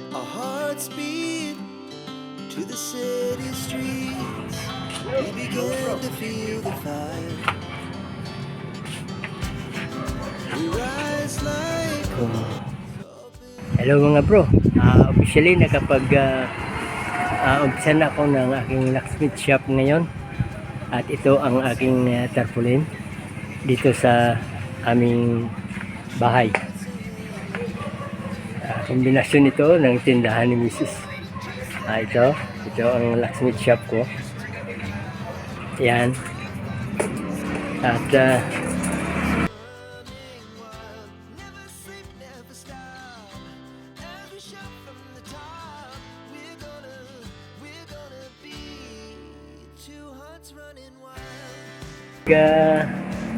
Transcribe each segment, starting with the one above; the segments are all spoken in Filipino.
Our hearts beat to the city streets. We began to feel the fire. We rise like Hello mga bro, officially umpisa na ako ng aking locksmith shop ngayon. At ito ang aking tarpaulin dito sa aming bahay. Kombinasyon ito ng tindahan ni Mrs. Ito ang locksmith shop ko. Yan. At never sleep, never stop. Every shot from the top. We're gonna be two hearts running wild.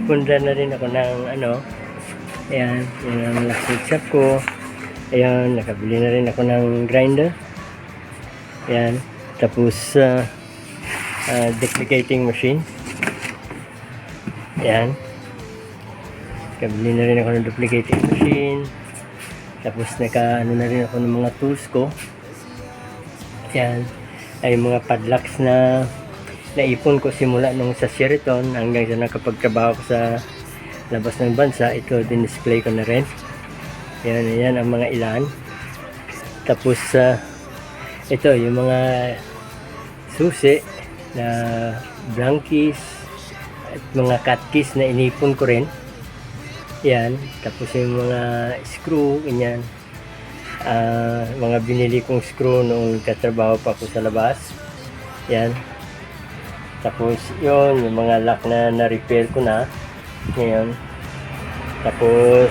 punta na rin ako ng ayan, yun ang locksmith shop ko. Ayan, nakabili na rin ako ng grinder. Ayan, tapos duplicating machine. Ayan, nakabili na rin ako ng duplicating machine. Tapos ano na rin ako ng mga tools ko. Ayan, ay mga padlocks na naipon ko simula nung sa Sheraton hanggang sa nakapagtrabaho ko sa labas ng bansa. Ito din-display ko na rin. Yan ang mga ilan. Tapos ito yung mga susi na blankies at mga cut keys na inipon ko rin. Yan. Tapos yung mga screw, ganyan. Mga binili kong screw noong katrabaho pa ako sa labas. Yan. Tapos yun, yung mga lock na na-repair ko na ngayon. Tapos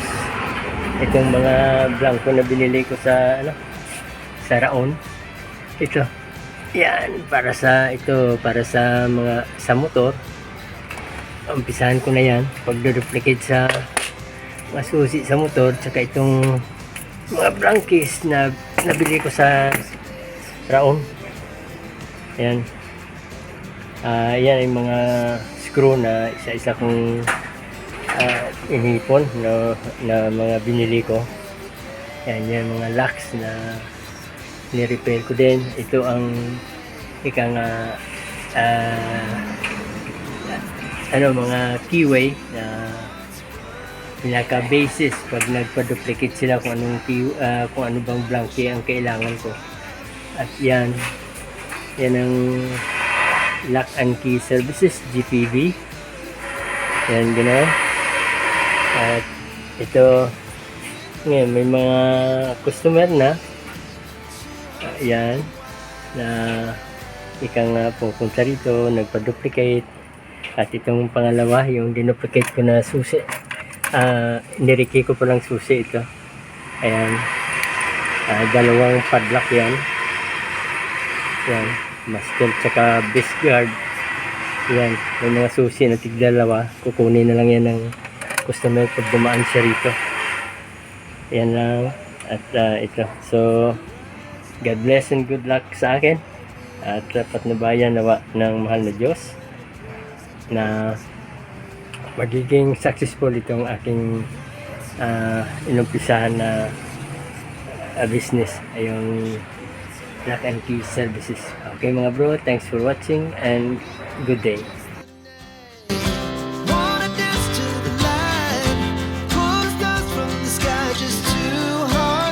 itong mga blanco na binili ko sa sa Raon. Ito. Yan, para sa mga sa motor. Umpisahan ko na yan pag-duplicate sa mga susi sa motor, tsaka itong mga blankies na nabili ko sa Raon. Yan. Yan yung mga screw na isa-isa kong inipon na mga binili ko. Yan mga locks na ni-repair ko din. Ito ang mga keyway na pinaka basis pag nagpa-duplicate sila kung ano bang blankie ang kailangan ko. At yan ang lock and key services, GPV. Yan, gano'n. At ito ngayon may mga customer na yan na pupunta rito, nagpa-duplicate. At itong pangalawa, yung dinuplicate ko na susi, niriki ko pa lang susi ito. Ayan, dalawang padlock yan, master tsaka base guard. Yan, may mga susi na tigdalawa. Kukunin na lang yan ng customer pag dumaan siya rito. Yan lang. At ito, so God bless and good luck sa akin. At patnubayan nawa ng mahal na Diyos na magiging successful itong aking inumpisahan na business, yung lock and key services. Okay mga bro, thanks for watching and good day.